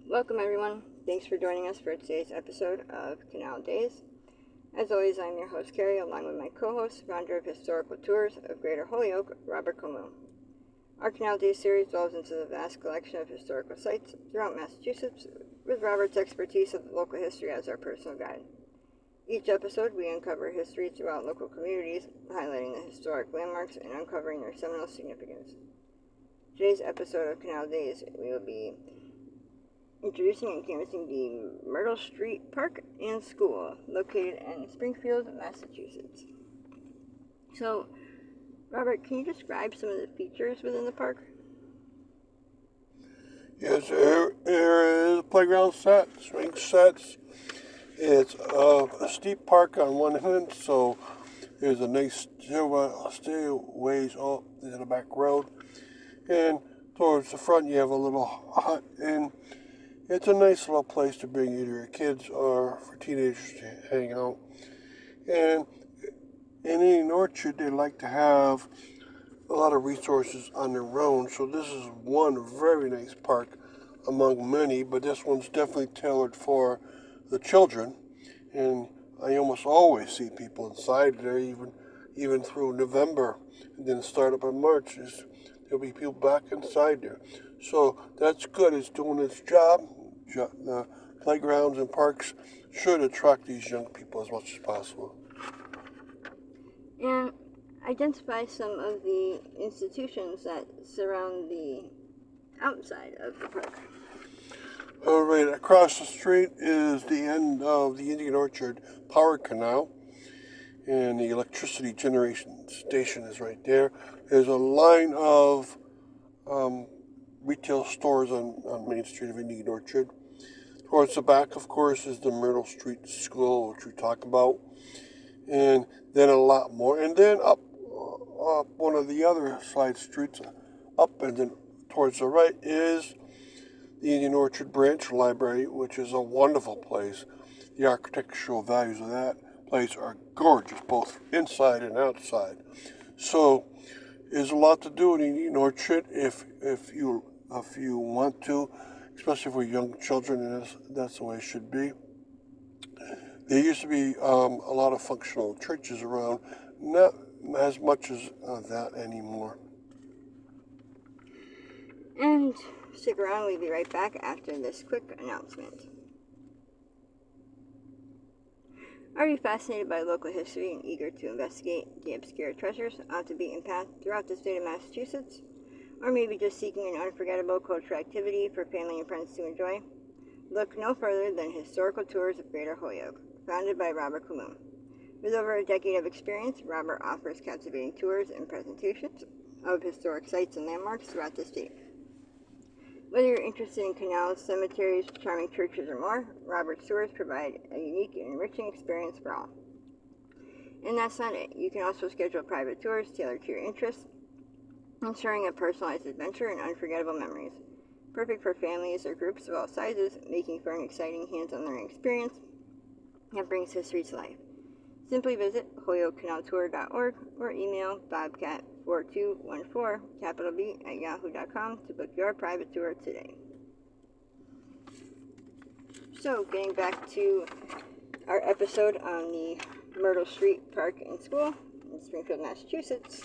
Welcome everyone. Thanks for joining us for today's episode of Canal Days. As always, I'm your host Carrie, along with my co-host, founder of Historical Tours of Greater Holyoke, Robert Como. Our Canal Days series delves into the vast collection of historical sites throughout Massachusetts, with Robert's expertise of local history as our personal guide. Each episode, we uncover history throughout local communities, highlighting the historic landmarks and uncovering their seminal significance. Today's episode of Canal Days, we will be introducing and canvassing the Myrtle Street Park and School, located in Springfield, Massachusetts. So, Robert, can you describe some of the features within the park? Yes, there is a playground set, swing sets. It's a steep park on one hand, so there's a nice stairways up to the back road. And towards the front, you have a little hut, and it's a nice little place to bring either your kids or for teenagers to hang out. And in Indian Orchard, they like to have a lot of resources on their own, so this is one very nice park among many, but this one's definitely tailored for the children. And I almost always see people inside there, even through November, and then start up in March. There'll be people back inside there. So that's good. It's doing its job. The playgrounds and parks should attract these young people as much as possible. And identify some of the institutions that surround the outside of the park. All right, across the street is the end of the Indian Orchard Power Canal, and the electricity generation station is right there. There's a line of retail stores on Main Street of Indian Orchard. Towards the back, of course, is the Myrtle Street School, which we talk about, and then a lot more. And then up one of the other side streets, up and then towards the right is the Indian Orchard Branch Library, which is a wonderful place. The architectural values of that place are gorgeous, both inside and outside. So there's a lot to do in Indian Orchard if you want to, especially for young children, and that's the way it should be. There used to be a lot of functional churches around, not as much as that anymore. And stick around, we'll be right back after this quick announcement. Are you fascinated by local history and eager to investigate the obscure treasures off the beaten path throughout the state of Massachusetts? Or maybe just seeking an unforgettable cultural activity for family and friends to enjoy? Look no further than Historical Tours of Greater Holyoke, founded by Robert Como. With over a decade of experience, Robert offers captivating tours and presentations of historic sites and landmarks throughout the state. Whether you're interested in canals, cemeteries, charming churches, or more, Robert's tours provide a unique and enriching experience for all. And that's not it. You can also schedule private tours tailored to your interests, ensuring a personalized adventure and unforgettable memories. Perfect for families or groups of all sizes, making for an exciting hands-on learning experience that brings history to life. Simply visit holyokecanaltour.org or email bobcat4214 capital B at yahoo.com to book your private tour today. So, getting back to our episode on the Myrtle Street Park and School in Springfield, Massachusetts.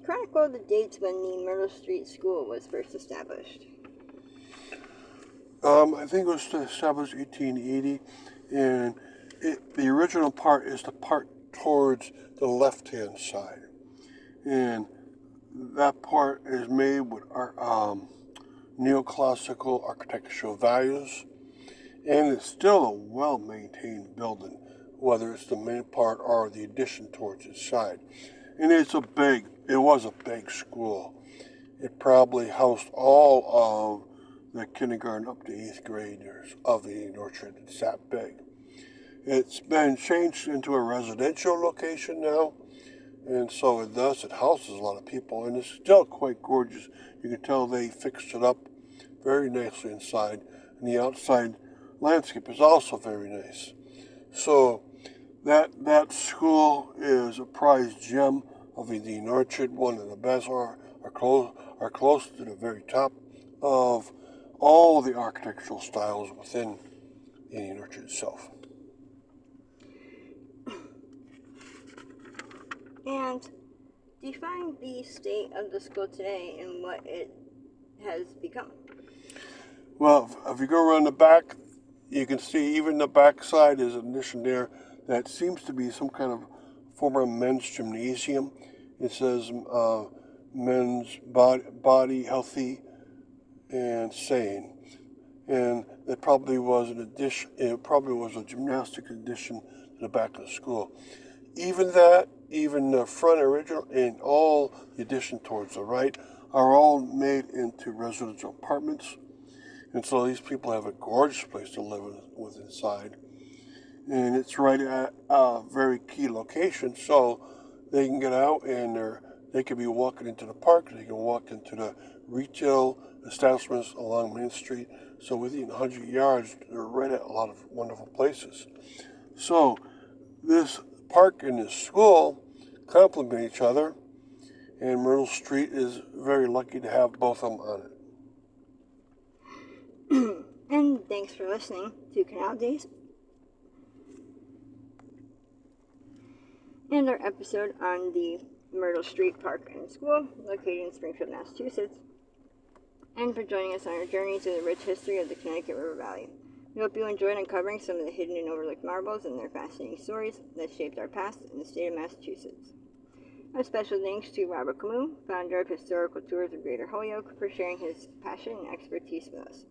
Chronicle the dates when the Myrtle Street School was first established. I think it was established 1880, and the original part is the part towards the left-hand side, and that part is made with neoclassical architectural values, and it's still a well-maintained building, whether it's the main part or the addition towards its side. And it was a big school. It probably housed all of the kindergarten up to 8th graders of the Indian Orchard. It's that big. It's been changed into a residential location now, and so it houses a lot of people, and it's still quite gorgeous. You can tell they fixed it up very nicely inside, and the outside landscape is also very nice. So that school is a prized gem of the Indian Orchard, one of the best, are close to the very top of all the architectural styles within the Indian Orchard itself. And define the state of the school today and what it has become. Well, if you go around the back, you can see even the back side is an addition there that seems to be some kind of former men's gymnasium. It says men's body healthy and sane. And it probably was an addition, it probably was a gymnastic addition to the back of the school. Even the front original and all the addition towards the right are all made into residential apartments. And so these people have a gorgeous place to live with inside. And it's right at a very key location, so they can get out and they could be walking into the park, they can walk into the retail establishments along Main Street. So within 100 yards, they're right at a lot of wonderful places. So this park and this school complement each other, and Myrtle Street is very lucky to have both of them on it. And thanks for listening to Canal Days and our episode on the Myrtle Street Park and School located in Springfield, Massachusetts, and for joining us on our journey to the rich history of the Connecticut River Valley. We hope you enjoyed uncovering some of the hidden and overlooked marbles and their fascinating stories that shaped our past in the state of Massachusetts. A special thanks to Robert Camus, founder of Historical Tours of Greater Holyoke, for sharing his passion and expertise with us.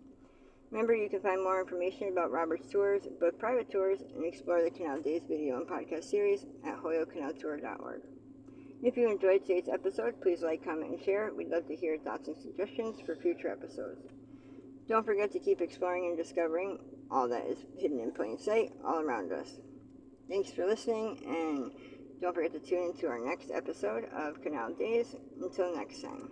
Remember, you can find more information about Robert's tours, book private tours, and explore the Canal Days video and podcast series at holyokecanaltour.org. If you enjoyed today's episode, please like, comment, and share. We'd love to hear your thoughts and suggestions for future episodes. Don't forget to keep exploring and discovering all that is hidden in plain sight all around us. Thanks for listening, and don't forget to tune into our next episode of Canal Days. Until next time.